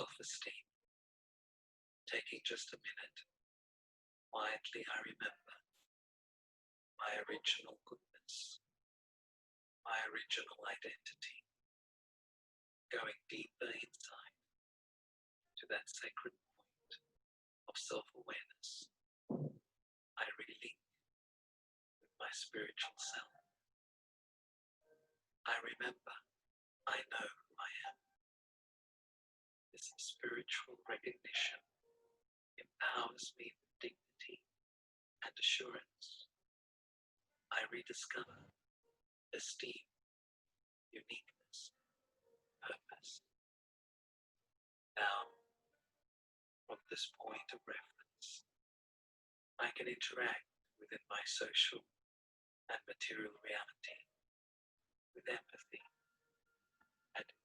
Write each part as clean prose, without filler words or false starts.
self-esteem. Taking just a minute, quietly I remember my original goodness, my original identity, going deeper inside to that sacred point of self-awareness. I relink with my spiritual self. I remember, I know who I am. This spiritual recognition empowers me with dignity and assurance. I rediscover esteem, uniqueness, purpose. Now, from this point of reference, I can interact within my social and material reality with empathy and enthusiasm.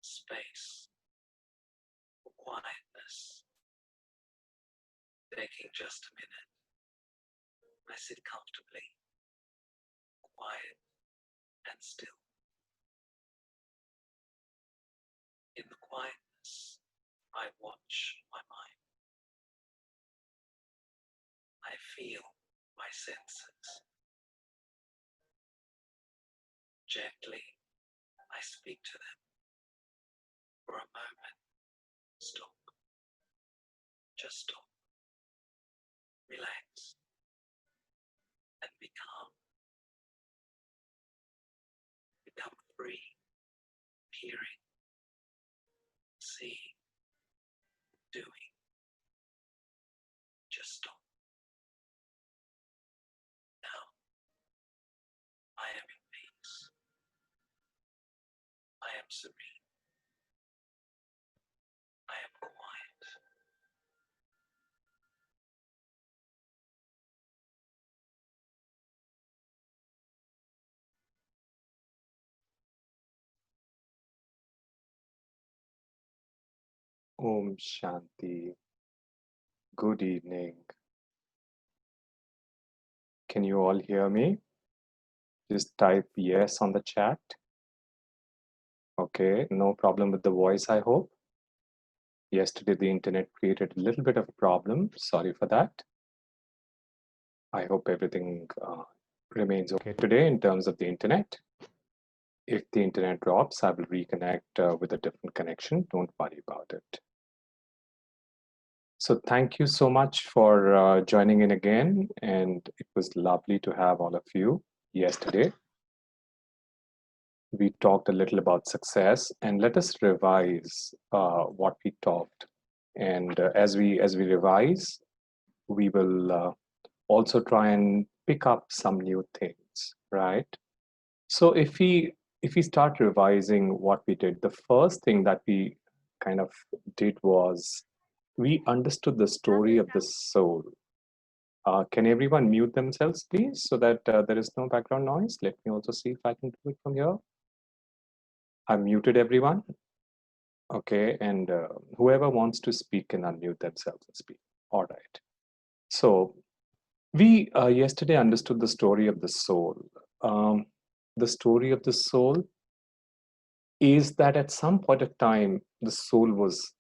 Space for quietness. Taking just a minute, I sit comfortably, quiet and still. In the quietness, I watch my mind. I feel my senses. Gently, I speak to them. For a moment, stop. Just stop. Relax. And be calm. Become free. Hearing. Seeing. Doing. Just stop. Now, I am in peace. I am serene. I am quiet. Om Shanti. Good evening. Can you all hear me? Just type yes on the chat. Okay, no problem with the voice, I hope. Yesterday, the internet created a little bit of a problem. Sorry for that. I hope everything remains okay today in terms of the internet. If the internet drops, I will reconnect with a different connection. Don't worry about it. So thank you so much for joining in again. And it was lovely to have all of you yesterday. We talked a little about success, and let us revise what we talked. And as we revise, we will also try and pick up some new things, right? So if we start revising what we did, the first thing that we kind of did was we understood the story of the soul. Can everyone mute themselves, please, so that there is no background noise? Let me also see if I can do it from here. I've muted everyone. Okay, and whoever wants to speak can unmute themselves and speak. All right. So we yesterday understood the story of the soul. The story of the soul is that at some point of time, the soul was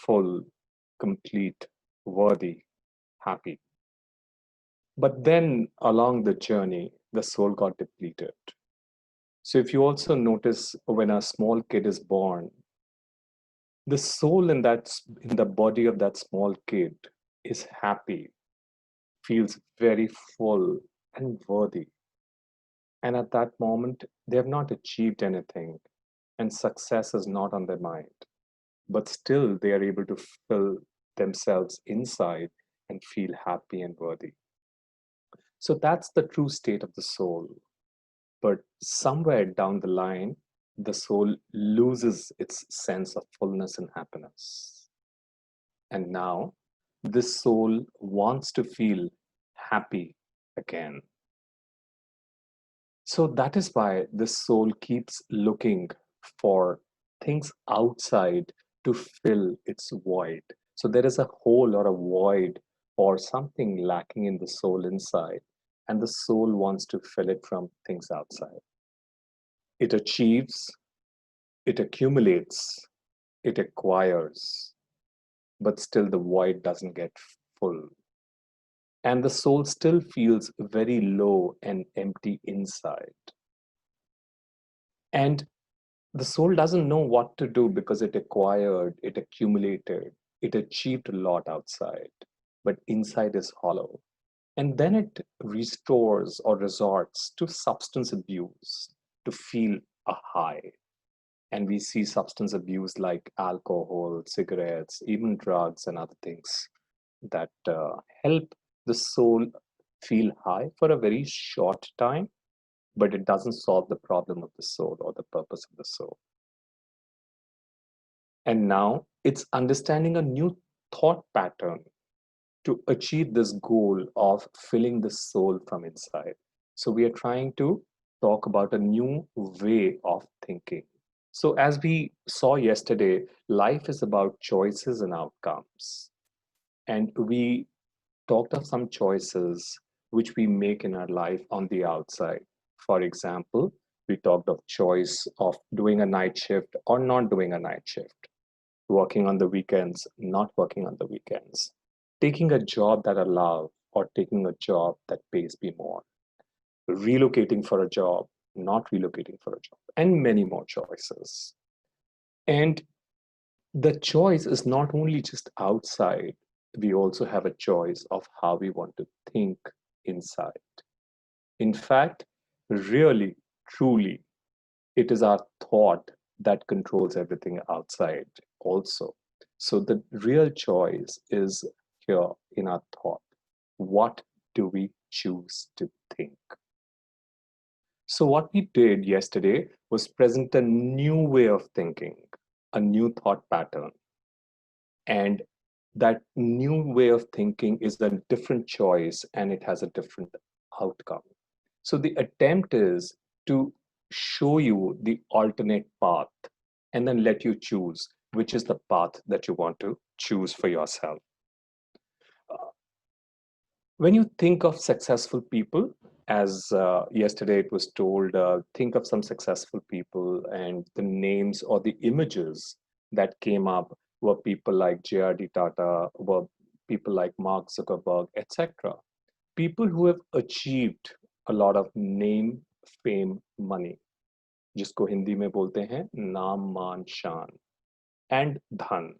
full, complete, worthy, happy. But then along the journey, the soul got depleted. So if you also notice when a small kid is born, the soul in the body of that small kid is happy, feels very full and worthy. And at that moment, they have not achieved anything, and success is not on their mind. But still, they are able to fill themselves inside and feel happy and worthy. So that's the true state of the soul. But somewhere down the line, the soul loses its sense of fullness and happiness. And now this soul wants to feel happy again. So that is why this soul keeps looking for things outside to fill its void. So there is a hole or a void or something lacking in the soul inside, and the soul wants to fill it from things outside. It achieves, it accumulates, it acquires, but still the void doesn't get full. And the soul still feels very low and empty inside. And the soul doesn't know what to do because it acquired, it accumulated, it achieved a lot outside, but inside is hollow. And then it restores or resorts to substance abuse to feel a high. And we see substance abuse like alcohol, cigarettes, even drugs, and other things that help the soul feel high for a very short time, but it doesn't solve the problem of the soul or the purpose of the soul. And now it's understanding a new thought pattern to achieve this goal of filling the soul from inside. So we are trying to talk about a new way of thinking. So, as we saw yesterday, life is about choices and outcomes. And we talked of some choices which we make in our life on the outside. For example, we talked of choice of doing a night shift or not doing a night shift, working on the weekends, not working on the weekends, taking a job that I love or taking a job that pays me more, relocating for a job, not relocating for a job, and many more choices. And the choice is not only just outside, we also have a choice of how we want to think inside. In fact, really, truly, it is our thought that controls everything outside also. So the real choice is here in our thought. What do we choose to think? So what we did yesterday was present a new way of thinking, a new thought pattern. And that new way of thinking is a different choice and it has a different outcome. So the attempt is to show you the alternate path and then let you choose which is the path that you want to choose for yourself. When you think of successful people, as yesterday it was told, think of some successful people, and the names or the images that came up were people like J.R.D. Tata, were people like Mark Zuckerberg, etc. People who have achieved a lot of name, fame, money, जिसको हिंदी में बोलते हैं नाम मान शान, and dhan.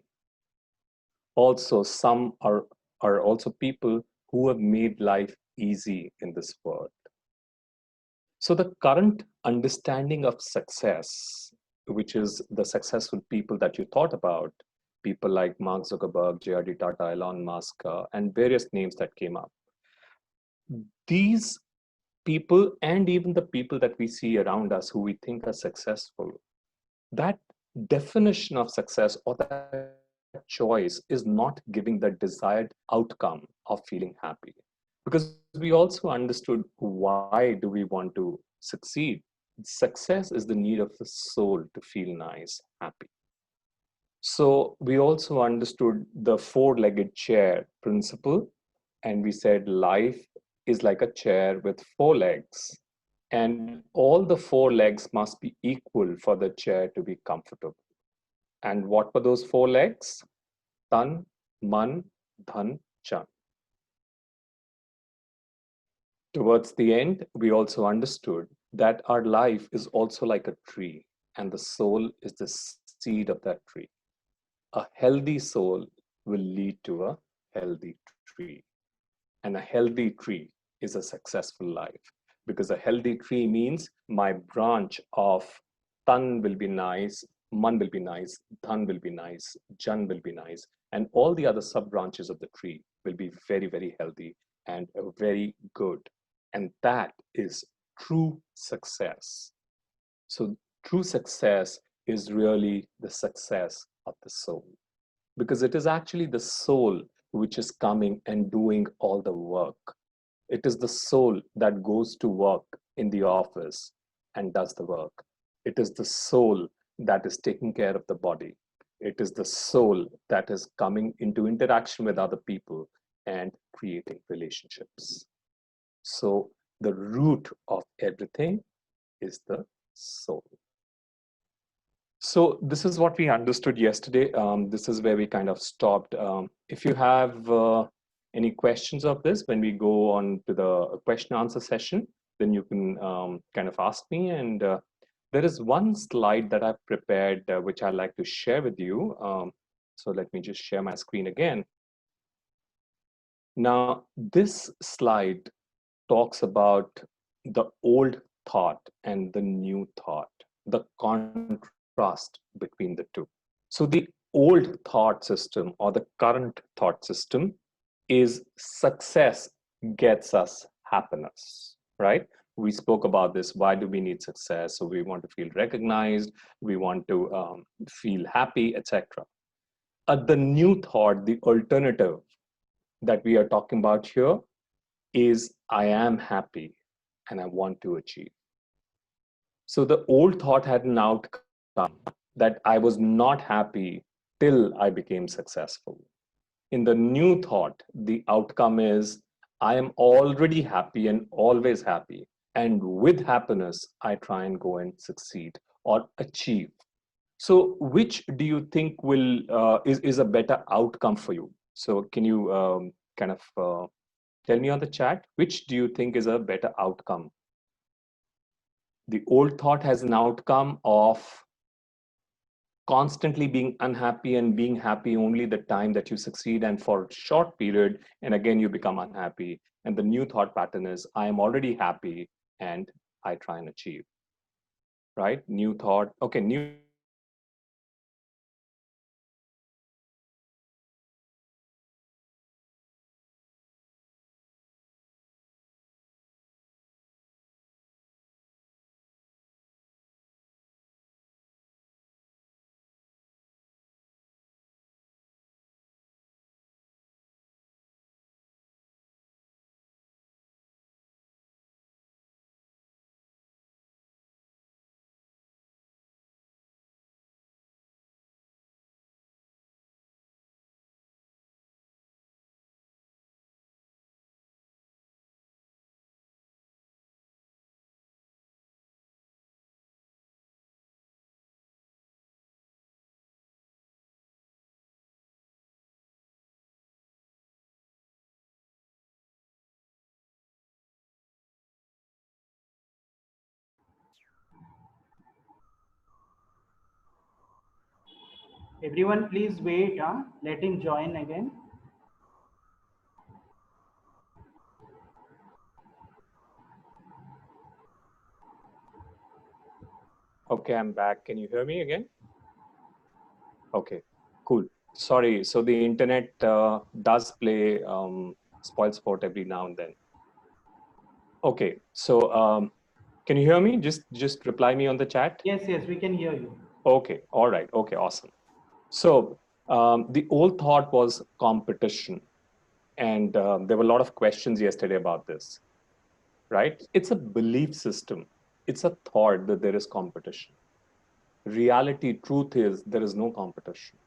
Also, some are also people who have made life easy in this world. So the current understanding of success, which is the successful people that you thought about, people like Mark Zuckerberg, J.R.D. Tata, Elon Musk, and various names that came up, these people and even the people that we see around us who we think are successful, that definition of success or that choice is not giving the desired outcome of feeling happy. Because we also understood why do we want to succeed. Success is the need of the soul to feel nice, happy. So we also understood the four-legged chair principle, and we said life is like a chair with four legs, and all the four legs must be equal for the chair to be comfortable. And what were those four legs? Tan, Man, Dhan, Chan. Towards the end, we also understood that our life is also like a tree, and the soul is the seed of that tree. A healthy soul will lead to a healthy tree, and a healthy tree is a successful life, because a healthy tree means my branch of Tan will be nice, Man will be nice, Dhan will be nice, Jan will be nice, and all the other sub branches of the tree will be very, very healthy and very good. And that is true success. So, true success is really the success of the soul. because it is actually the soul which is coming and doing all the work. It is the soul that goes to work in the office and does the work. It is the soul that is taking care of the body. It is the soul that is coming into interaction with other people and creating relationships. So the root of everything is the soul. So this is what we understood yesterday. This is where we kind of stopped. If you have any questions of this when we go on to the question answer session, then you can kind of ask me. And there is one slide that I've prepared, which I'd like to share with you. So let me just share my screen again. Now, this slide talks about the old thought and the new thought, the contrast between the two. So the old thought system or the current thought system is success gets us happiness, right? We spoke about this. Why do we need success? So we want to feel recognized, we want to feel happy, etc. The new thought, the alternative that we are talking about here is I am happy and I want to achieve. So the old thought had an outcome that I was not happy till I became successful. In the new thought, the outcome is I am already happy and always happy. And with happiness, I try and go and succeed or achieve. So which do you think will is a better outcome for you? So can you kind of tell me on the chat, which do you think is a better outcome? The old thought has an outcome of constantly being unhappy and being happy only the time that you succeed and for a short period, and again you become unhappy. And the new thought pattern is I am already happy and I try and achieve, right? New thought. Okay, new Everyone, please wait. Let him join again. Okay, I'm back. Can you hear me again? Okay, cool. Sorry. So the internet does play spoil sport every now and then. Okay, so can you hear me? Just reply me on the chat. Yes, yes, we can hear you. Okay, all right. Okay, awesome. So the old thought was competition, and there were a lot of questions yesterday about this, right? It's a belief system. It's a thought that there is competition. Reality, truth is there is no competition.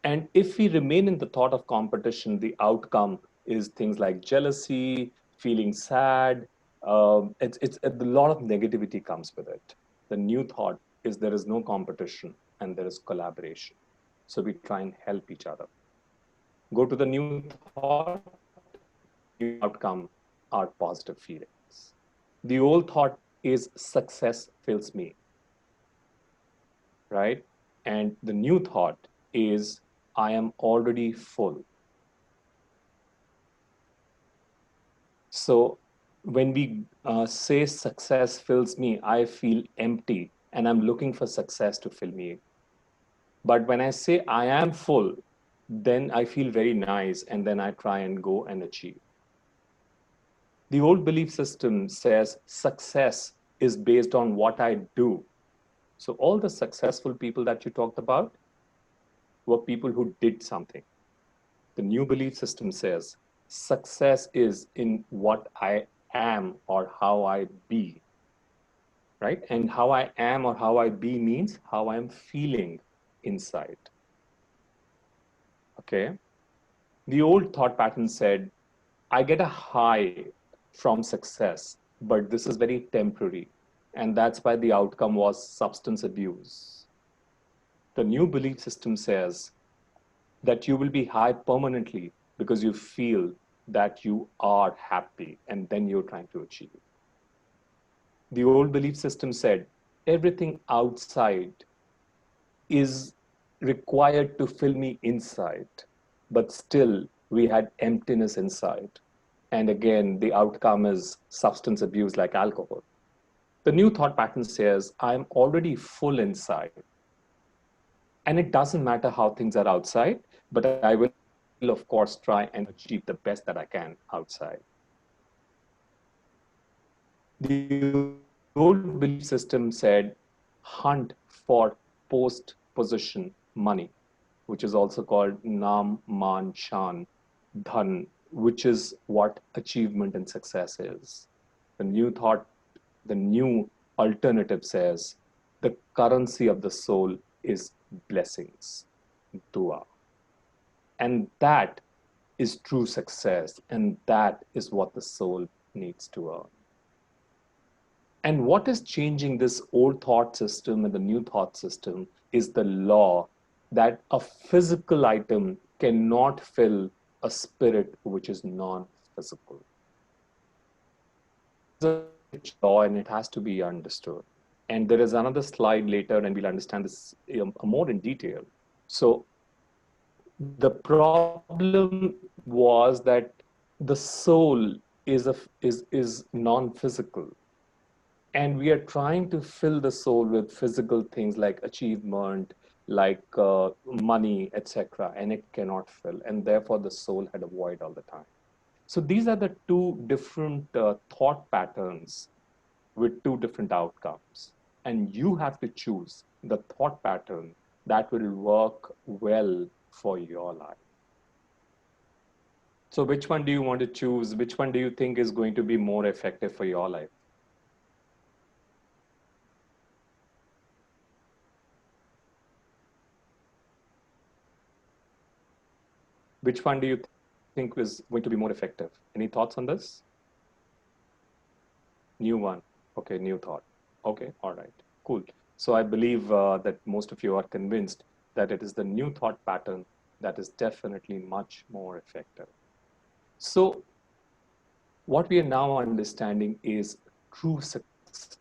And if we remain in the thought of competition, the outcome is things like jealousy, feeling sad. It's a lot of negativity comes with it. The new thought is there is no competition and there is collaboration. So we try and help each other. Go to the new thought, new outcome are positive feelings. The old thought is success fills me, right? And the new thought is I am already full. So when we say success fills me, I feel empty and I'm looking for success to fill me. But when I say I am full, then I feel very nice and then I try and go and achieve. The old belief system says success is based on what I do. So all the successful people that you talked about, were people who did something. The new belief system says success is in what I am or how I be, right? And how I am or how I be means how I'm feeling inside. Okay. The old thought pattern said, I get a high from success, but this is very temporary. And that's why the outcome was substance abuse. The new belief system says that you will be high permanently because you feel that you are happy and then you're trying to achieve. The old belief system said everything outside is required to fill me inside, but still we had emptiness inside. And again, the outcome is substance abuse like alcohol. The new thought pattern says, I'm already full inside. And it doesn't matter how things are outside, but I will, of course, try and achieve the best that I can outside. The old belief system said, hunt for post position money, which is also called Nam, Man, Shan, Dhan, which is what achievement and success is. The new thought, the new alternative says the currency of the soul is blessings, dua. And that is true success. And that is what the soul needs to earn. And what is changing this old thought system and the new thought system is the law that a physical item cannot fill a spirit which is non physical. This is a rich law and it has to be understood. And there is another slide later, and we'll understand this more in detail. So, the problem was that the soul is non-physical, and we are trying to fill the soul with physical things like achievement, like money, etc., and it cannot fill, and therefore the soul had a void all the time. So these are the two different thought patterns with two different outcomes, and you have to choose the thought pattern that will work well for your life. So which one do you want to choose? Which one do you think is going to be more effective for your life? Which one do you think is going to be more effective? Any thoughts on this? New one. Okay, new thought. Okay, all right, cool. So I believe that most of you are convinced that it is the new thought pattern that is definitely much more effective. So what we are now understanding is true success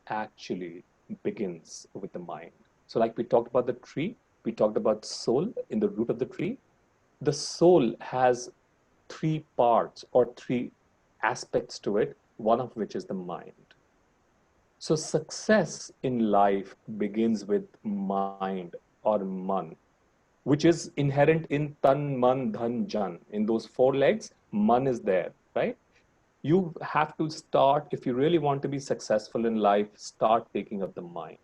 actually begins with the mind. So like we talked about the tree, we talked about soul in the root of the tree. The soul has three parts or three aspects to it, one of which is the mind. So success in life begins with mind or man, which is inherent in tan, man, dhan, jan. In those four legs, man is there, right? You have to start, if you really want to be successful in life, start taking up the mind.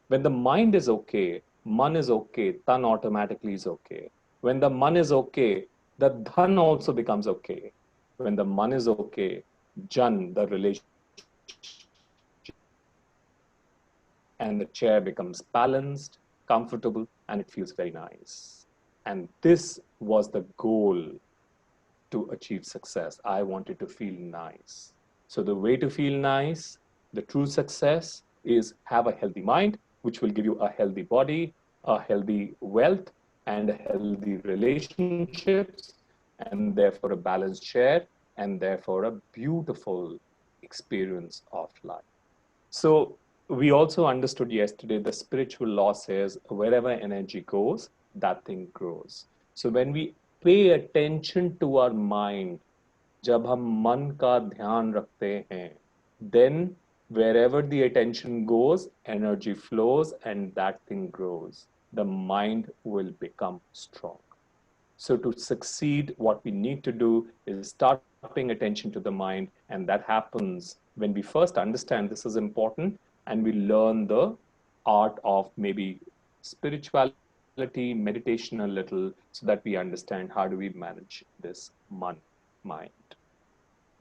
When the mind is okay, man is okay, tan automatically is okay. When the man is okay, the dhan also becomes okay. When the man is okay, jan, the relationship and the chair becomes balanced, comfortable, and it feels very nice. And this was the goal to achieve success. I wanted to feel nice. So the way to feel nice, the true success is have a healthy mind, which will give you a healthy body, a healthy wealth, and a healthy relationships, and therefore a balanced share, and therefore a beautiful experience of life. So we also understood yesterday the spiritual law says wherever energy goes, that thing grows. So when we pay attention to our mind, जब हम मन का ध्यान रखते हैं, then wherever the attention goes, energy flows and that thing grows. The mind will become strong. So to succeed, what we need to do is start paying attention to the mind, and that happens when we first understand this is important and we learn the art of maybe spirituality, meditation a little, so that we understand how do we manage this mind.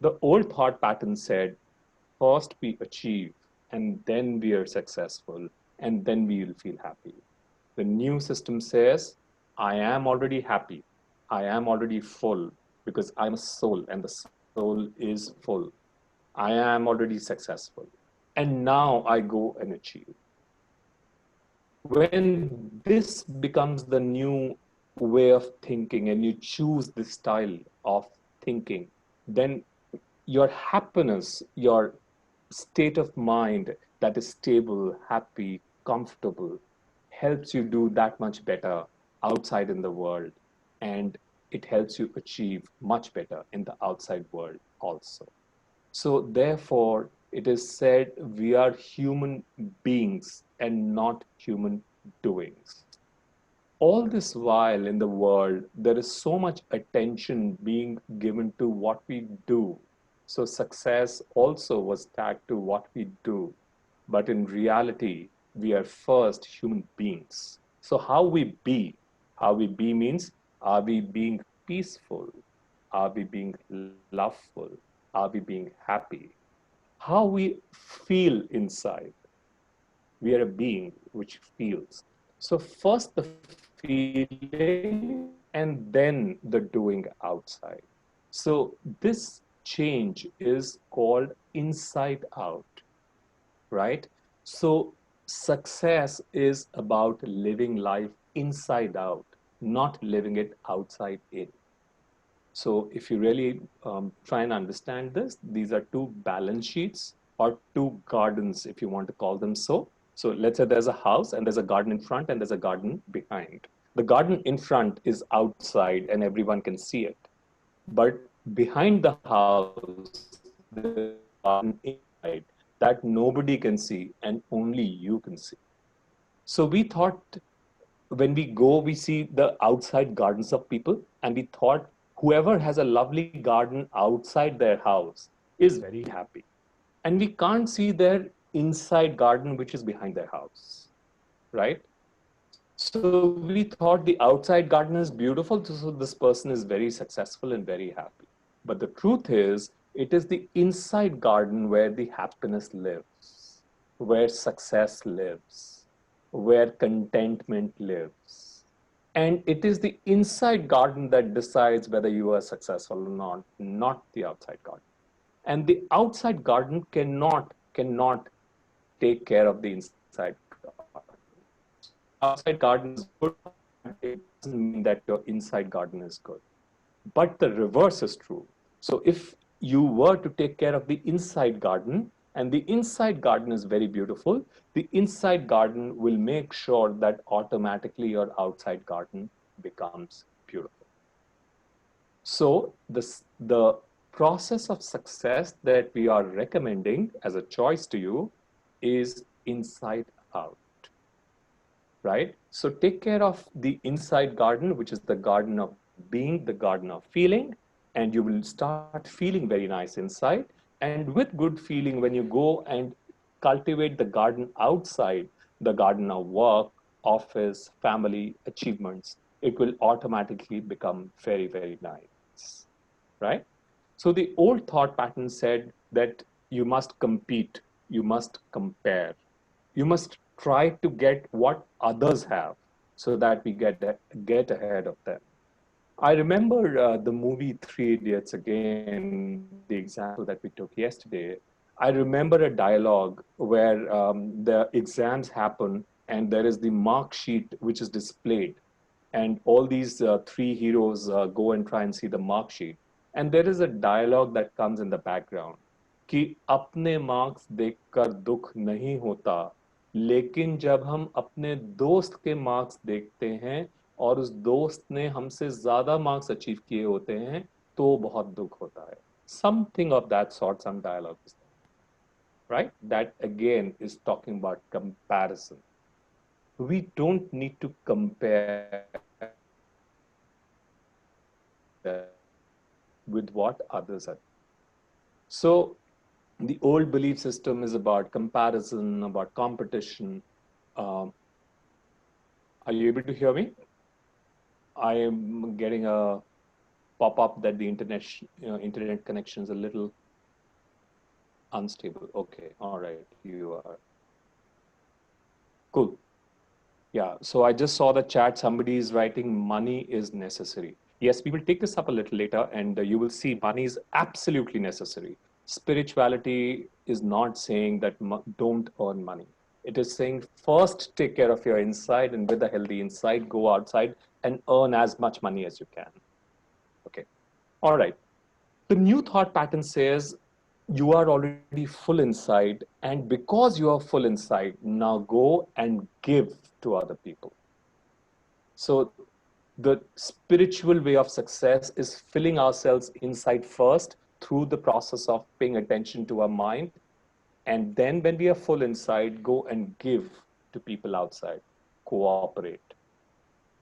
The old thought pattern said, first we achieve, and then we are successful, and then we will feel happy. The new system says, I am already happy. I am already full because I'm a soul and the soul is full. I am already successful. And now I go and achieve. When this becomes the new way of thinking and you choose this style of thinking, then your happiness, your state of mind that is stable, happy, comfortable, helps you do that much better outside in the world. And it helps you achieve much better in the outside world also. So, therefore, it is said we are human beings and not human doings. All this while in the world, there is so much attention being given to what we do. So success also was tagged to what we do. But in reality, we are first human beings. So how we be means, are we being peaceful? Are we being loveful? Are we being happy? How we feel inside, we are a being which feels. So first the feeling and then the doing outside. So this change is called inside out, right? So success is about living life inside out, not living it outside in. So if you really try and understand this, these are two balance sheets or two gardens, if you want to call them so. So let's say there's a house and there's a garden in front and there's a garden behind. The garden in front is outside and everyone can see it. But behind the house, there's a garden inside that nobody can see and only you can see. So we thought when we go, we see the outside gardens of people, and we thought whoever has a lovely garden outside their house is very happy. And we can't see their inside garden, which is behind their house, right? So we thought the outside garden is beautiful, so this person is very successful and very happy. But the truth is, it is the inside garden where the happiness lives, where success lives, where contentment lives. And it is the inside garden that decides whether you are successful or not the outside garden. And the outside garden cannot take care of the inside garden. So if your outside garden is good, it doesn't mean that your inside garden is good. But the reverse is true. So if you were to take care of the inside garden, and the inside garden is very beautiful, the inside garden will make sure that automatically your outside garden becomes beautiful. So the process of success that we are recommending as a choice to you is inside out, right? So take care of the inside garden, which is the garden of being, the garden of feeling, and you will start feeling very nice inside. And with good feeling, when you go and cultivate the garden outside, the garden of work, office, family, achievements, it will automatically become very, very nice, right? So the old thought pattern said that you must compete, you must compare, you must try to get what others have so that we get ahead of them. I remember the movie Three Idiots again, the example that we took yesterday. I remember a dialogue where the exams happen and there is the mark sheet which is displayed, and all these three heroes go and try and see the mark sheet. And there is a dialogue that comes in the background कि अपने marks देखकर दुख नहीं होता, लेकिन जब हम अपने दोस्त के मार्क्स देखते हैं और उस दोस्त ने हमसे ज्यादा मार्क्स अचीव किए होते हैं तो बहुत दुख होता है. Something of that sort, some dialogue is there, right? That again is talking about comparison. We don't need to compare with what others are. So the old belief system is about comparison, about competition. Um, Are you able to hear me? I am getting a pop-up that the internet connection is a little unstable. Okay, all right, you are. Cool. Yeah, so I just saw the chat. Somebody is writing money is necessary. Yes, we will take this up a little later, and you will see money is absolutely necessary. Spirituality is not saying that don't earn money. It is saying first take care of your inside, and with a healthy inside, go outside and earn as much money as you can. Okay. All right. The new thought pattern says you are already full inside, and because you are full inside, now go and give to other people. So the spiritual way of success is filling ourselves inside first through the process of paying attention to our mind. And then when we are full inside, go and give to people outside, cooperate.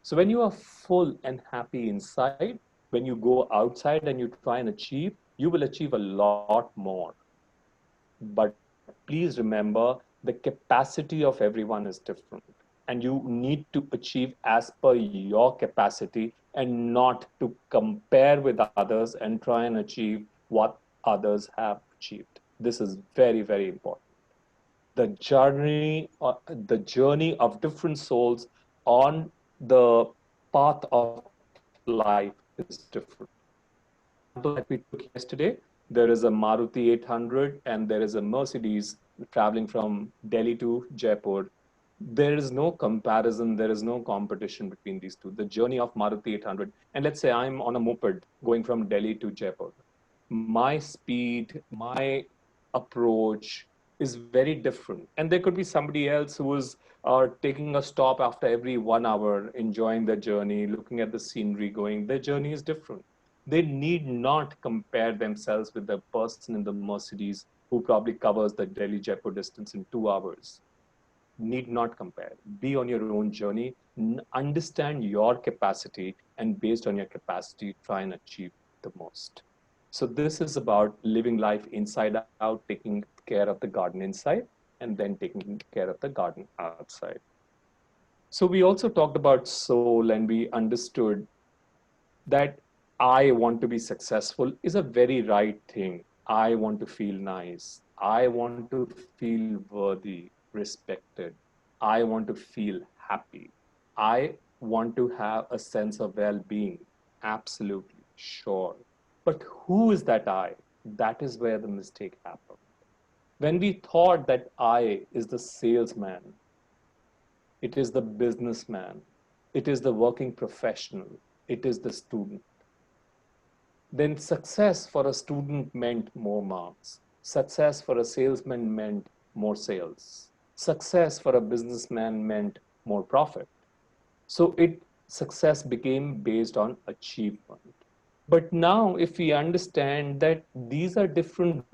So when you are full and happy inside, when you go outside and you try and achieve, you will achieve a lot more. But please remember the capacity of everyone is different. And you need to achieve as per your capacity and not to compare with others and try and achieve what others have achieved. This is very, very important. The journey of different souls on the path of life is different. The example that we took yesterday, there is a Maruti 800 and there is a Mercedes traveling from Delhi to Jaipur. There is no comparison, there is no competition between these two. The journey of Maruti 800, and let's say I'm on a moped going from Delhi to Jaipur. My speed, my approach is very different. And there could be somebody else who is taking a stop after every 1 hour, enjoying the journey, looking at the scenery, going, their journey is different. They need not compare themselves with the person in the Mercedes who probably covers the Delhi Jaipur distance in 2 hours. Need not compare. Be on your own journey, understand your capacity, and based on your capacity, try and achieve the most. So, this is about living life inside out, taking care of the garden inside, and then taking care of the garden outside. So, we also talked about soul, and we understood that I want to be successful is a very right thing. I want to feel nice. I want to feel worthy, respected. I want to feel happy. I want to have a sense of well being. Absolutely, sure. But who is that I? That is where the mistake happened. When we thought that I is the salesman, it is the businessman, it is the working professional, it is the student, then success for a student meant more marks. Success for a salesman meant more sales. Success for a businessman meant more profit. So success became based on achievement. But now, if we understand that these are different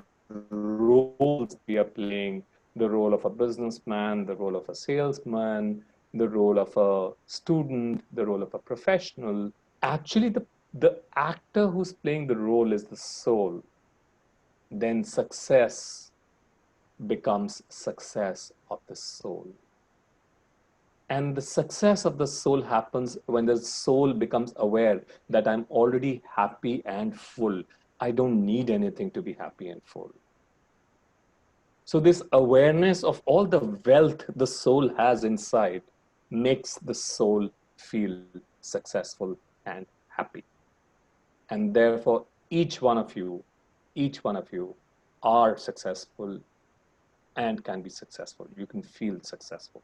roles that we are playing, the role of a businessman, the role of a salesman, the role of a student, the role of a professional, actually the actor who's playing the role is the soul, then success becomes success of the soul. And the success of the soul happens when the soul becomes aware that I'm already happy and full. I don't need anything to be happy and full. So this awareness of all the wealth the soul has inside makes the soul feel successful and happy. And therefore, each one of you are successful and can be successful. You can feel successful.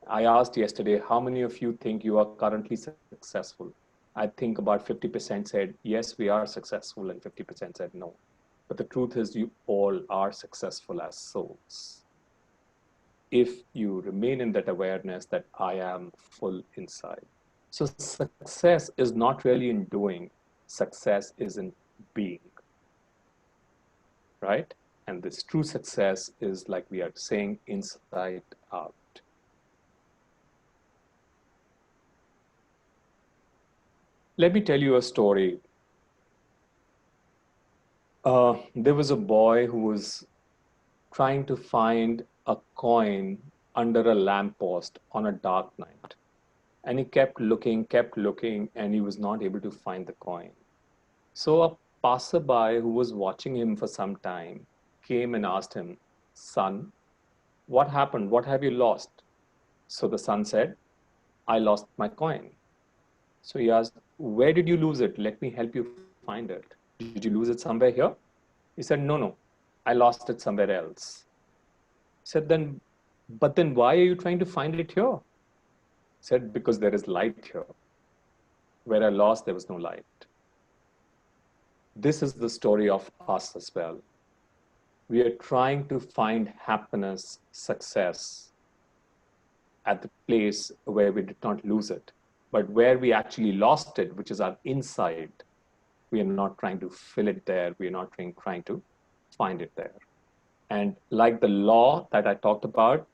I asked yesterday, how many of you think you are currently successful? I think about 50% said, yes, we are successful, and 50% said no. But the truth is, you all are successful as souls. If you remain in that awareness that I am full inside. So success is not really in doing, success is in being, right? And this true success is, like we are saying, inside out. Let me tell you a story. There was a boy who was trying to find a coin under a lamppost on a dark night. And he kept looking, and he was not able to find the coin. So a passerby who was watching him for some time came and asked him, "Son, what happened? What have you lost?" So the son said, "I lost my coin." So he asked, "Where did you lose it? Let me help you find it. Did you lose it somewhere here?" He said, "No, no, I lost it somewhere else." He said, but then why are you trying to find it here?" He said, "Because there is light here. Where I lost, there was no light." This is the story of us as well. We are trying to find happiness, success at the place where we did not lose it. But where we actually lost it, which is our inside, we are not trying to fill it there. We are not trying to find it there. And like the law that I talked about,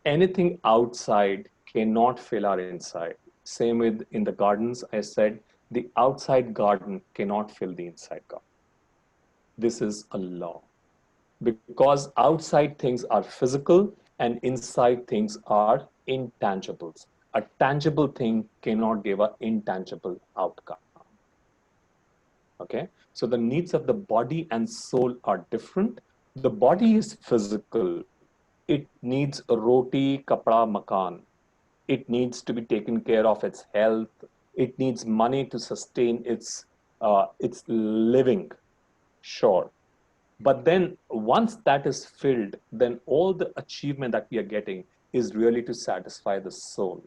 anything outside cannot fill our inside. Same with in the gardens, I said, the outside garden cannot fill the inside garden. This is a law. Because outside things are physical and inside things are intangibles. A tangible thing cannot give an intangible outcome. Okay, so the needs of the body and soul are different. The body is physical. It needs roti, kapda, makan. It needs to be taken care of its health. It needs money to sustain its living. Sure. But then once that is filled, then all the achievement that we are getting is really to satisfy the soul,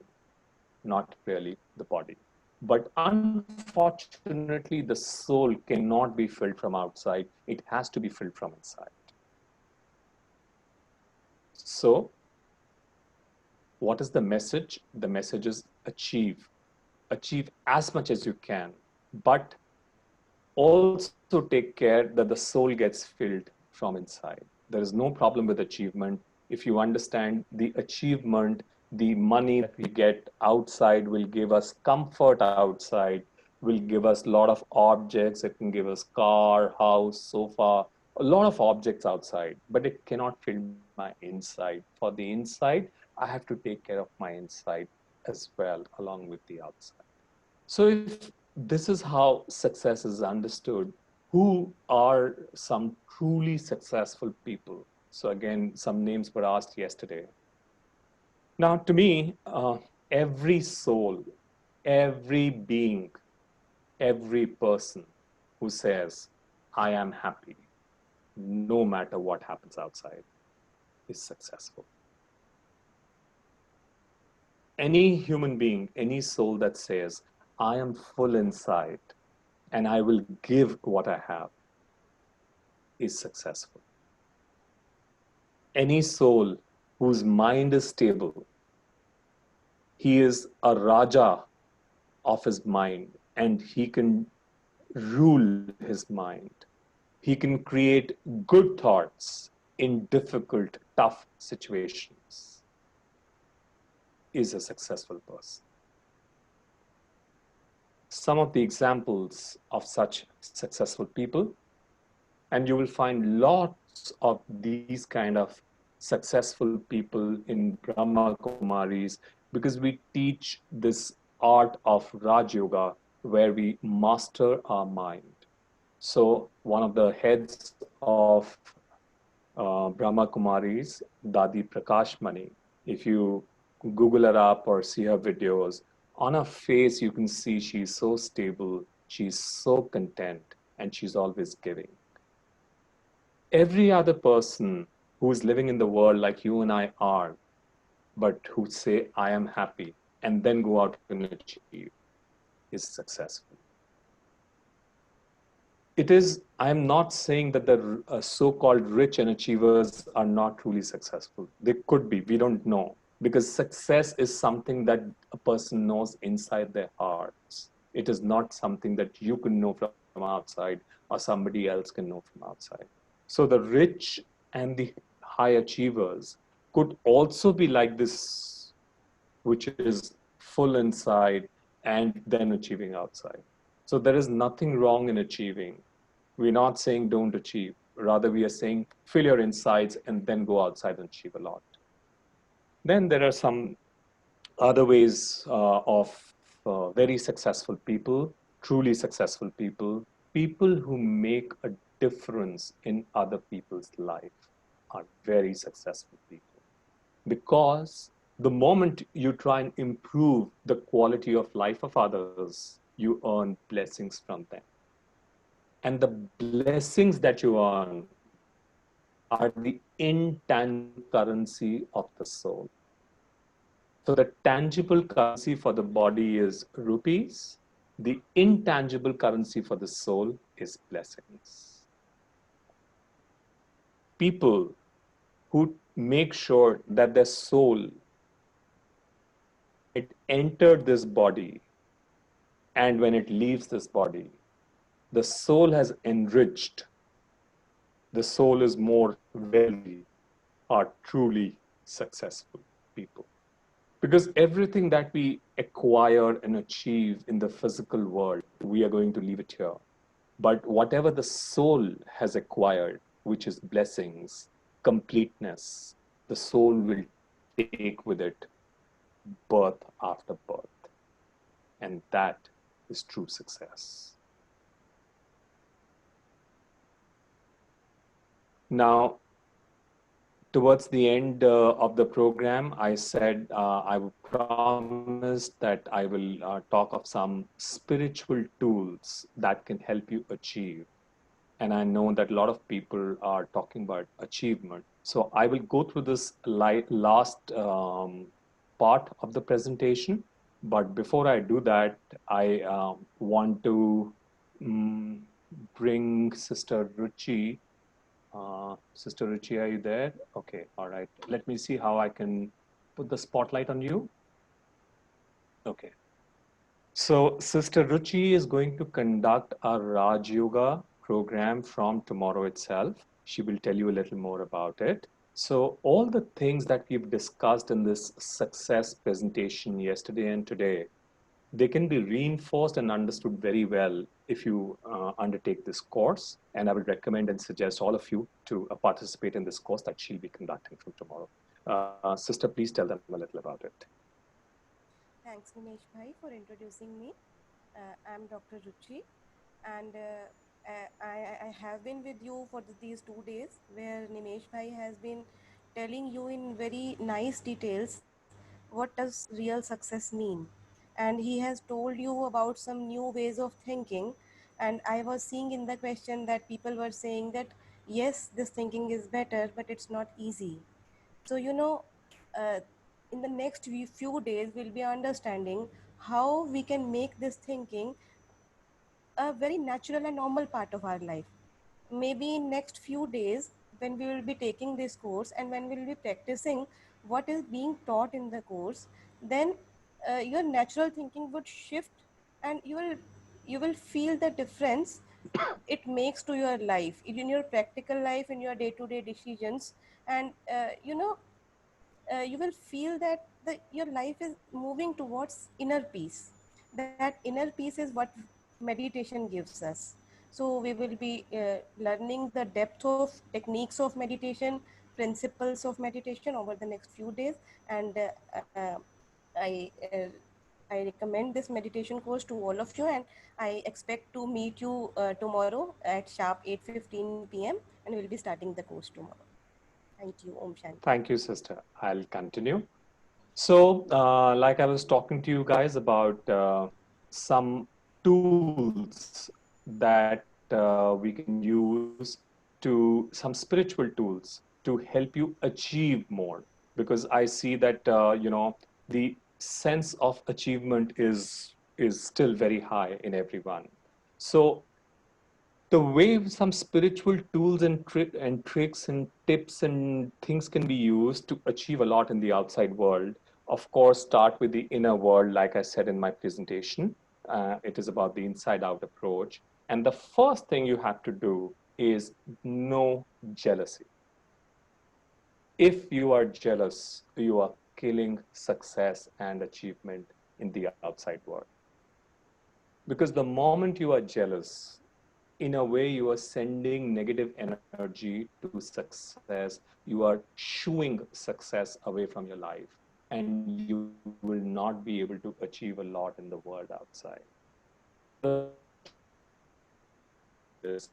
not really the body. But unfortunately, the soul cannot be filled from outside. It has to be filled from inside. So, what is the message? The message is achieve. Achieve as much as you can, but also take care that the soul gets filled from inside. There is no problem with achievement. If you understand the achievement, the money that we get outside will give us comfort outside, will give us a lot of objects. It can give us car, house, sofa, a lot of objects outside, but it cannot fill my inside. For the inside, I have to take care of my inside as well, along with the outside. So if this is how success is understood, who are some truly successful people? So again, some names were asked yesterday. Now, to me, every soul, every being, every person who says, "I am happy," no matter what happens outside, is successful. Any human being, any soul that says, "I am full inside and I will give what I have," is successful. Any soul whose mind is stable, he is a Raja of his mind and he can rule his mind. He can create good thoughts in difficult, tough situations, is a successful person. Some of the examples of such successful people, and you will find lots of these kind of successful people in Brahma Kumaris, because we teach this art of Raj Yoga where we master our mind. So one of the heads of Brahma Kumaris, Dadi Prakash Mani, if you Google her up or see her videos, on her face you can see she's so stable, she's so content, and she's always giving. Every other person who is living in the world like you and I are, but who say, "I am happy," and then go out and achieve, is successful. It is, I am not saying that the so-called rich and achievers are not truly successful. They could be, we don't know. Because success is something that a person knows inside their hearts. It is not something that you can know from outside or somebody else can know from outside. So the rich and the high achievers could also be like this, which is full inside and then achieving outside. So there is nothing wrong in achieving. We're not saying don't achieve. Rather, we are saying fill your insides and then go outside and achieve a lot. Then there are some Other ways of very successful people, truly successful people, people who make a difference in other people's life are very successful people. Because the moment you try and improve the quality of life of others, you earn blessings from them. And the blessings that you earn are the intangible currency of the soul. So the tangible currency for the body is rupees. The intangible currency for the soul is blessings. People who make sure that their soul, when it entered this body and when it leaves this body, the soul has enriched, the soul is more wealthy, are truly successful people. Because everything that we acquire and achieve in the physical world, we are going to leave it here. But whatever the soul has acquired, which is blessings, completeness, the soul will take with it birth after birth. And that is true success. Now, towards the end of the program, I said I promised that I will talk of some spiritual tools that can help you achieve. And I know that a lot of people are talking about achievement. So I will go through this last part of the presentation. But before I do that, I want to um, bring Sister Ruchi. Sister Ruchi, are you there? Okay, all right. Let me see how I can put the spotlight on you. Okay. So Sister Ruchi is going to conduct a Raj Yoga program from tomorrow itself. She will tell you a little more about it. So all the things that we've discussed in this success presentation yesterday and today, they can be reinforced and understood very well if you undertake this course. And I would recommend and suggest all of you to participate in this course that she'll be conducting from tomorrow. Sister, please tell them a little about it. Thanks, Nimish Bhai, for introducing me. I'm Dr. Ruchi, and I have been with you for these 2 days, where Nimish Bhai has been telling you in very nice details what does real success mean, and he has told you about some new ways of thinking. And I was seeing in the question that people were saying that yes, this thinking is better, but it's not easy. So, uh, in the next few days, we'll be understanding how we can make this thinking a very natural and normal part of our life. Maybe in next few days, when we will be taking this course and when we will be practicing what is being taught in the course, then your natural thinking would shift, and you will feel the difference it makes to your life, in your practical life, in your day-to-day decisions. And you will feel that your life is moving towards inner peace. That inner peace is what meditation gives us. So we will be learning the depth of techniques of meditation, principles of meditation over the next few days. And I uh, I recommend this meditation course to all of you, and I expect to meet you tomorrow at sharp 8:15 p.m. and we'll be starting the course tomorrow. Thank you. Om Shanti. Thank you, sister. I'll continue. So, like I was talking to you guys about some tools that we can use some spiritual tools to help you achieve more. Because I see that the sense of achievement is still very high in everyone. So the way some spiritual tools and tricks and tips and things can be used to achieve a lot in the outside world, of course start with the inner world. Like I said in my presentation, it is about the inside out approach. And the first thing you have to do is no jealousy. If you are jealous, you are killing success and achievement in the outside world. Because the moment you are jealous, in a way you are sending negative energy to success, you are shooing success away from your life. and you will not be able to achieve a lot in the world outside. The is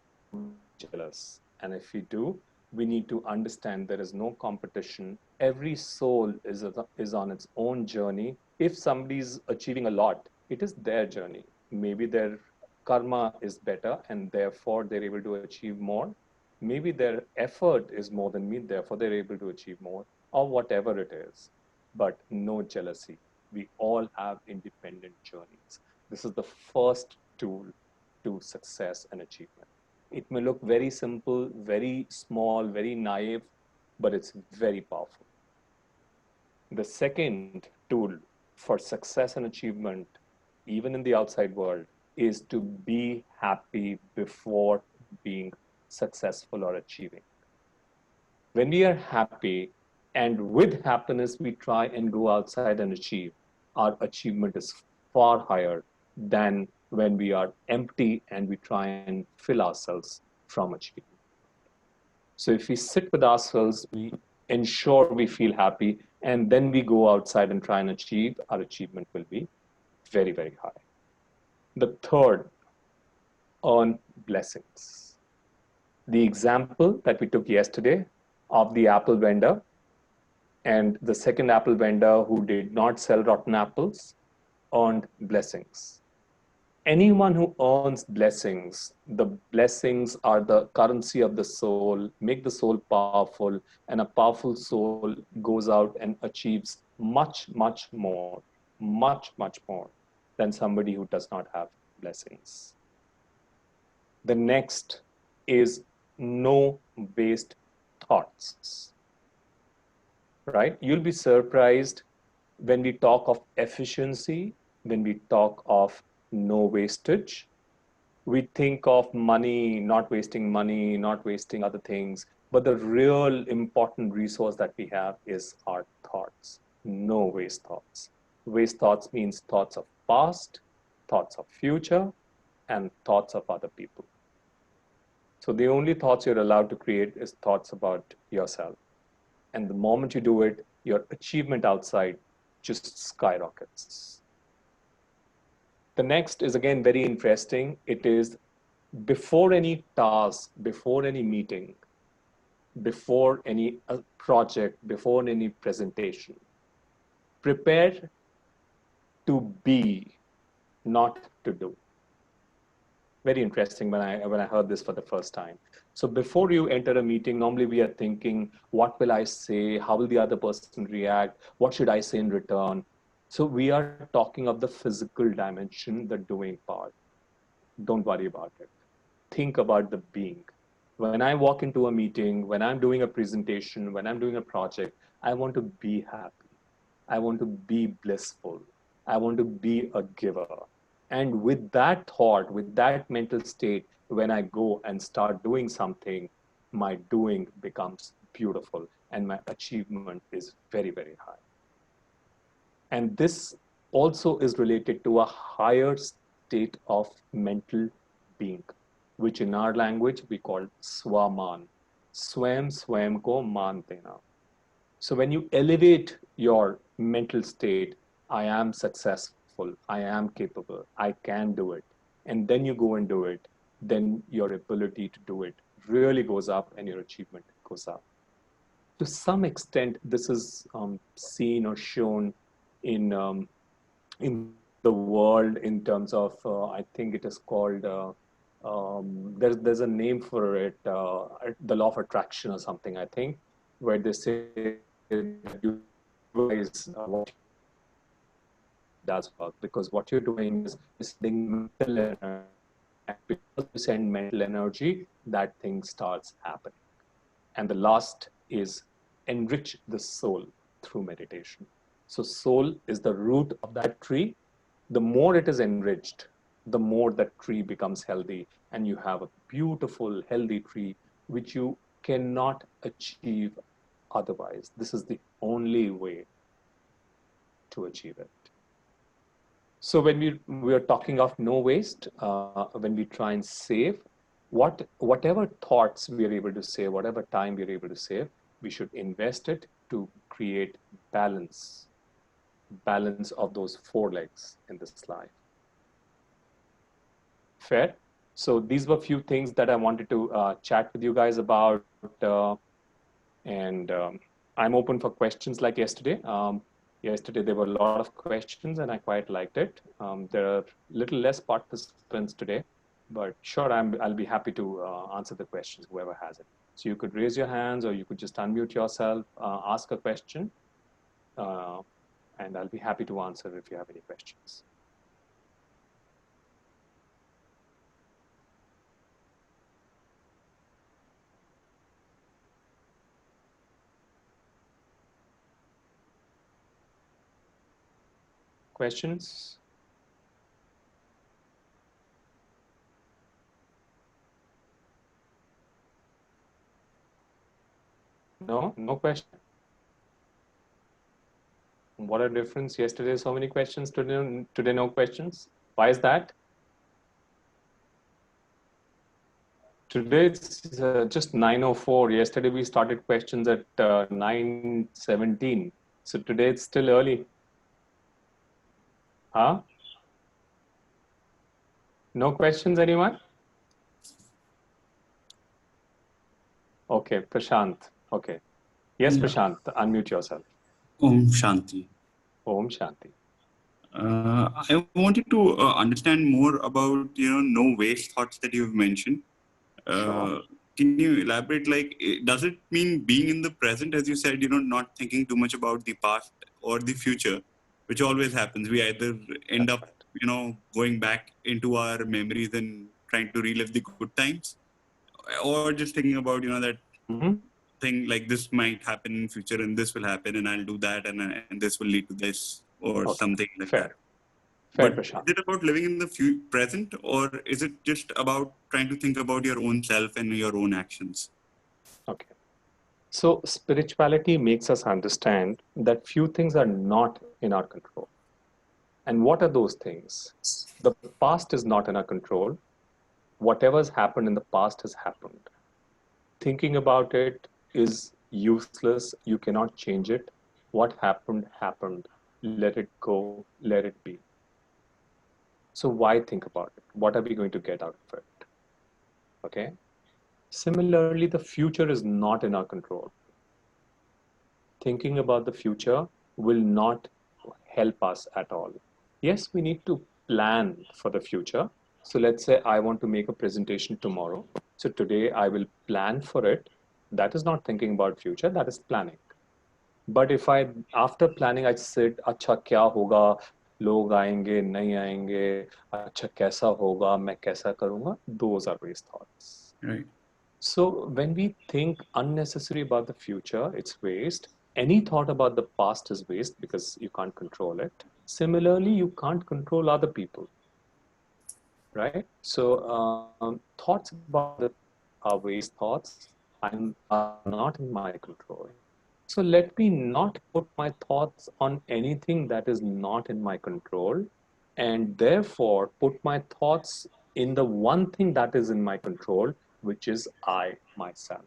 jealous. And if we do, we need to understand there is no competition. Every soul is on its own journey. If somebody is achieving a lot, it is their journey. Maybe their karma is better and therefore they're able to achieve more. Maybe their effort is more than me, therefore they're able to achieve more, or whatever it is. But no jealousy. We all have independent journeys. This is the first tool to success and achievement. It may look very simple, very small, very naive, but it's very powerful. The second tool for success and achievement, even in the outside world, is to be happy before being successful or achieving. When we are happy and with happiness we try and go outside and achieve, our achievement is far higher than when we are empty and we try and fill ourselves from achievement. So if we sit with ourselves, we ensure we feel happy, and then we go outside and try and achieve, our achievement will be very, very high. The third, earn blessings. The example that we took yesterday of the apple vendor and the second apple vendor who did not sell rotten apples earned blessings. Anyone who earns blessings, the blessings are the currency of the soul, make the soul powerful, and a powerful soul goes out and achieves much, much more, much, much more than somebody who does not have blessings. The next is no waste thoughts, right? You'll be surprised when we talk of efficiency, when we talk of no wastage, we think of money, not wasting other things. But the real important resource that we have is our thoughts. No waste thoughts. Waste thoughts means thoughts of past, thoughts of future, and thoughts of other people. So the only thoughts you're allowed to create is thoughts about yourself. And the moment you do it, your achievement outside just skyrockets. The next is again very interesting. It is before any task, before any meeting, before any project, before any presentation, prepare to be, not to do. Very interesting when I heard this for the first time. So before you enter a meeting, normally we are thinking, what will I say? How will the other person react? What should I say in return? So we are talking of the physical dimension, the doing part. Don't worry about it. Think about the being. When I walk into a meeting, when I'm doing a presentation, when I'm doing a project, I want to be happy. I want to be blissful. I want to be a giver. And with that thought, with that mental state, when I go and start doing something, my doing becomes beautiful and my achievement is very, very high. And this also is related to a higher state of mental being, which in our language we call swaman. Swam ko man dena. So when you elevate your mental state, I am successful, I am capable, I can do it, and then you go and do it, then your ability to do it really goes up and your achievement goes up. To some extent, this is seen or shown in the world in terms of I think it is called there's a name for it, the law of attraction or something, I think, where they say that you visualize what you're doing, and it does work, because what you're doing is sending mental energy, and because you send mental energy, that thing starts happening. And the last is enrich the soul through meditation. So soul is the root of that tree. The more it is enriched, the more that tree becomes healthy, and you have a beautiful, healthy tree, which you cannot achieve otherwise. This is the only way to achieve it. So when we are talking of no waste, when we try and save, whatever thoughts we are able to save, whatever time we are able to save, we should invest it to create balance balance of those four legs in this life. Fair. So these were a few things that I wanted to chat with you guys about. And I'm open for questions like yesterday. Yesterday there were a lot of questions and I quite liked it. There are little less participants today, but sure, I'll be happy to answer the questions, whoever has it. So you could raise your hands or you could just unmute yourself, ask a question, and I'll be happy to answer if you have any questions. Questions? No, no question. What a difference. Yesterday, so many questions. Today no questions. Why is that? Today it's just 9:04. Yesterday we started questions at 9:17. So today it's still early. Huh? No questions, anyone? Okay, Prashant. Okay. Yes, Yeah. Prashant, unmute yourself. Om Shanti. Om Shanti. I wanted to understand more about no waste thoughts that you've mentioned. Sure. Can you elaborate? Like, does it mean being in the present, as you said, not thinking too much about the past or the future, which always happens? We either end That's up, right. going back into our memories and trying to relive the good times, or just thinking about that Mm-hmm. thing like this might happen in future and this will happen and I'll do that and this will lead to this or Okay. something like that. Fair. Fair, But is Prashant. it about living in the present, or is it just about trying to think about your own self and your own actions? Okay. So spirituality makes us understand that few things are not in our control. And what are those things? The past is not in our control. Whatever's happened in the past has happened. Thinking about it is useless. You cannot change it. What happened, happened. Let it go, let it be. So why think about it? What are we going to get out of it? Okay. Similarly, the future is not in our control. Thinking about the future will not help us at all. Yes, we need to plan for the future. So let's say I want to make a presentation tomorrow. So today I will plan for it. That is not thinking about future, that is planning. But if I, after planning, I sit, अच्छा क्या होगा, लोग आएंगे नहीं आएंगे, अच्छा कैसा होगा, मैं कैसा करूँगा, those are waste thoughts. Right. So when we think unnecessary about the future, it's waste. Any thought about the past is waste because you can't control it. Similarly, you can't control other people, right? So thoughts about the are waste thoughts and are not in my control. So let me not put my thoughts on anything that is not in my control, and therefore put my thoughts in the one thing that is in my control, which is I, myself.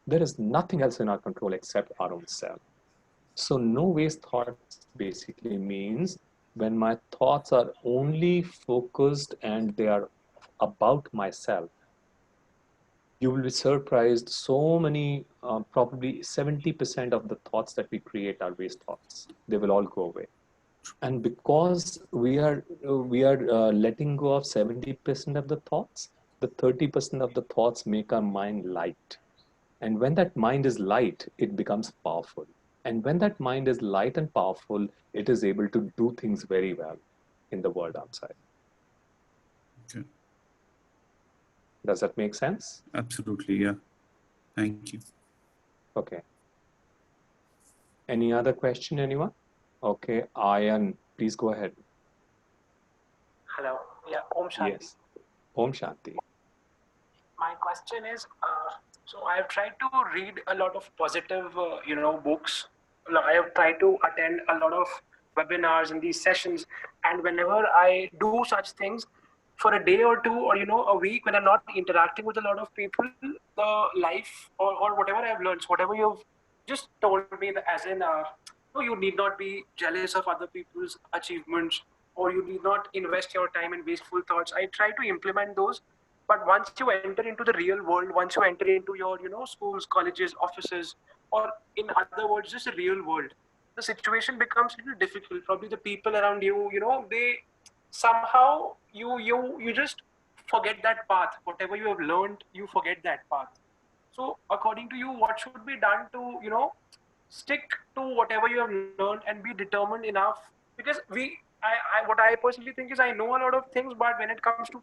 There is nothing else in our control except our own self. So no waste thoughts basically means when my thoughts are only focused and they are about myself, you will be surprised. So many, probably 70% of the thoughts that we create are waste thoughts. They will all go away. And because we are letting go of 70% of the thoughts, the 30% of the thoughts make our mind light. And when that mind is light, it becomes powerful. And when that mind is light and powerful, it is able to do things very well in the world outside. Okay. Does that make sense? Absolutely. Yeah. Thank you. Okay. Any other question, anyone? Okay, Ayan, please go ahead. Hello. Yeah, Om Shanti. Yes. Om Shanti. My question is, so I have tried to read a lot of positive, books. I have tried to attend a lot of webinars and these sessions, and whenever I do such things for a day or two, or a week, when I'm not interacting with a lot of people, the life or whatever I've learned, so whatever you've just told me, as in no, you need not be jealous of other people's achievements, or you need not invest your time in wasteful thoughts. I try to implement those. But once you enter into the real world, once you enter into your, schools, colleges, offices, or in other words, just the real world, the situation becomes a little difficult. Probably the people around you, they somehow you just forget that path. Whatever you have learned, you forget that path. So according to you, what should be done to, stick to whatever you have learned and be determined enough? Because what I personally think is I know a lot of things, but when it comes to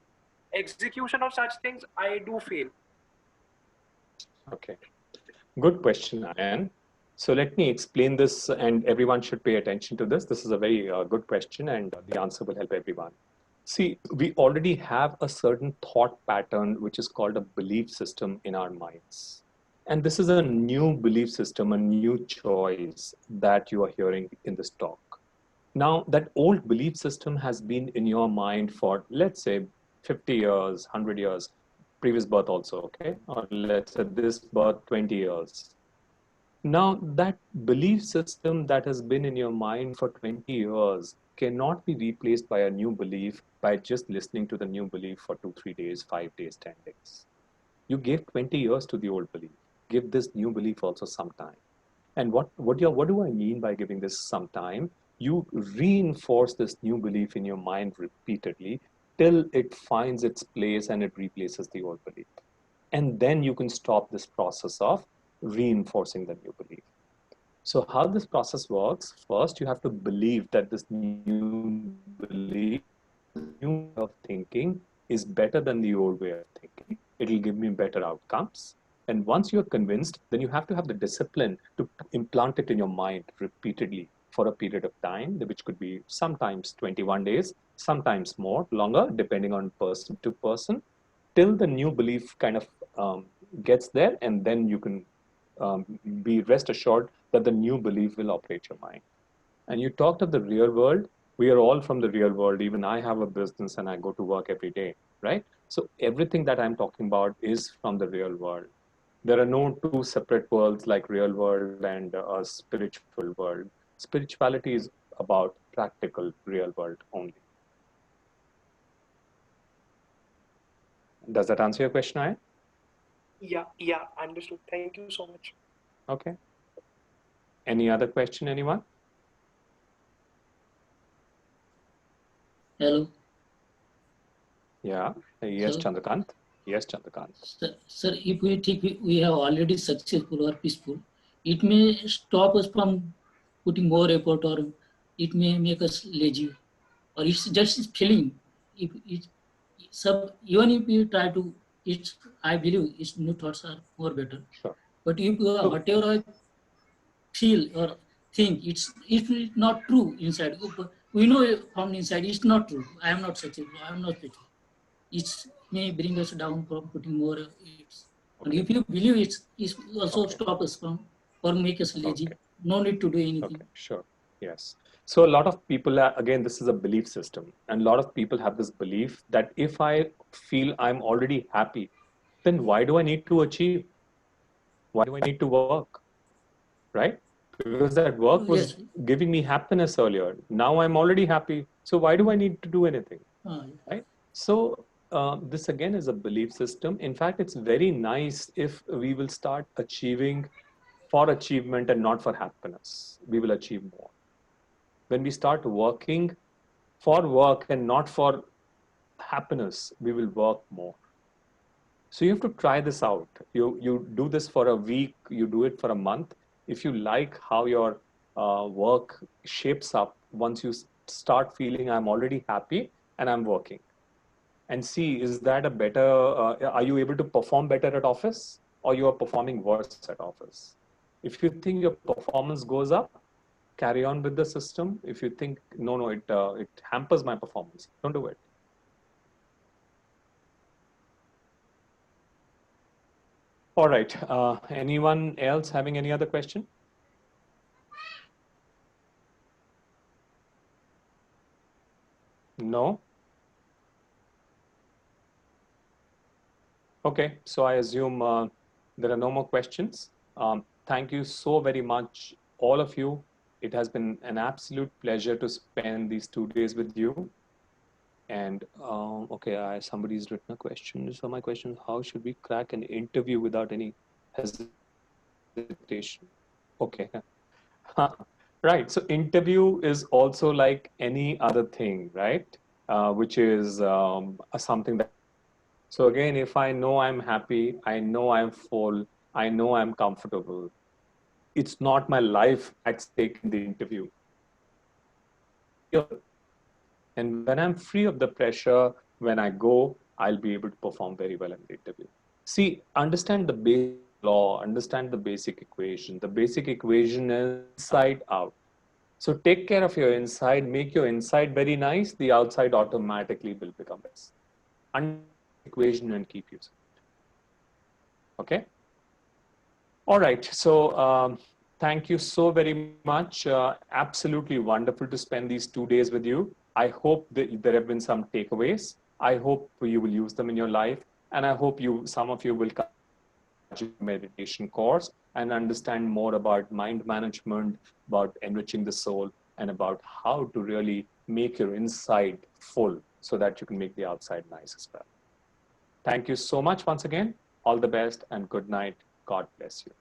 execution of such things, I do fail. Okay, good question, Ayan. So let me explain this, and everyone should pay attention to this. This is a very good question, and the answer will help everyone. See, we already have a certain thought pattern, which is called a belief system in our minds. And this is a new belief system, a new choice that you are hearing in this talk. Now, that old belief system has been in your mind for, let's say, 50 years, 100 years, previous birth also, okay? Or let's say this birth, 20 years. Now, that belief system that has been in your mind for 20 years cannot be replaced by a new belief by just listening to the new belief for 2, 3 days, 5 days, 10 days. You gave 20 years to the old belief. Give this new belief also some time. And what do I mean by giving this some time? You reinforce this new belief in your mind repeatedly till it finds its place and it replaces the old belief. And then you can stop this process of reinforcing the new belief. So how this process works, first you have to believe that this new belief, new way of thinking is better than the old way of thinking. It'll give me better outcomes. And once you're convinced, then you have to have the discipline to implant it in your mind repeatedly for a period of time, which could be sometimes 21 days, sometimes more, longer, depending on person to person, till the new belief kind of gets there, and then you can be rest assured that the new belief will operate your mind. And you talked of the real world. We are all from the real world. Even I have a business and I go to work every day, right? So everything that I'm talking about is from the real world. There are no two separate worlds like real world and a spiritual world. Spirituality is about practical real world only. Does that answer your question, Ayan? Yeah, understood. Thank you so much. Okay. Any other question, anyone? Hello. Yeah. Yes, Hello. Chandrakant. Yes, Chandrakant. Sir, if we think we have already successful or peaceful, it may stop us from putting more effort, or it may make us lazy, or it's just feeling. If it, even if we try to, it's, I believe its new thoughts are more better. Sure. But if So, whatever I feel or think, it's not true inside. We know from inside it's not true. I am not successful. I am not successful. It may bring us down from putting more efforts. And okay. if you believe it's also Okay. stop us from or make us lazy. Okay. No need to do anything. Okay, sure. Yes. So a lot of people, again, this is a belief system. And a lot of people have this belief that if I feel I'm already happy, then why do I need to achieve? Why do I need to work? Right? Because that work was Yes. giving me happiness earlier. Now I'm already happy. So why do I need to do anything? Right? So this again is a belief system. In fact, it's very nice if we will start achieving for achievement and not for happiness. We will achieve more. When we start working for work and not for happiness, we will work more. So you have to try this out. You do this for a week, you do it for a month. If you like how your work shapes up, once you start feeling I'm already happy and I'm working, and see, is that a better, are you able to perform better at office, or you are performing worse at office? If you think your performance goes up, carry on with the system. If you think, no, it hampers my performance, don't do it. All right. Anyone else having any other question? No? Okay. So I assume there are no more questions. Thank you so very much, all of you, It has been an absolute pleasure to spend these 2 days with you. And okay, somebody's written a question. So my question is, how should we crack an interview without any hesitation? Okay. Right. So interview is also like any other thing, right? Which is something that we do. So again, if I know I'm happy, I know I'm full, I know I'm comfortable, it's not my life at stake in the interview. I'm free of the pressure. And when I'm free of the pressure, when I go, I'll be able to perform very well in the interview. See, understand the basic law, understand the basic equation. The basic equation is inside out. So take care of your inside, make your inside very nice, the outside automatically will become nice. Understand this equation and keep using it. Okay? All right. So thank you so very much. Absolutely wonderful to spend these 2 days with you. I hope that there have been some takeaways. I hope you will use them in your life. And I hope some of you will come to the Rajiv meditation course and understand more about mind management, about enriching the soul, and about how to really make your inside full so that you can make the outside nice as well. Thank you so much once again. All the best and good night. God bless you.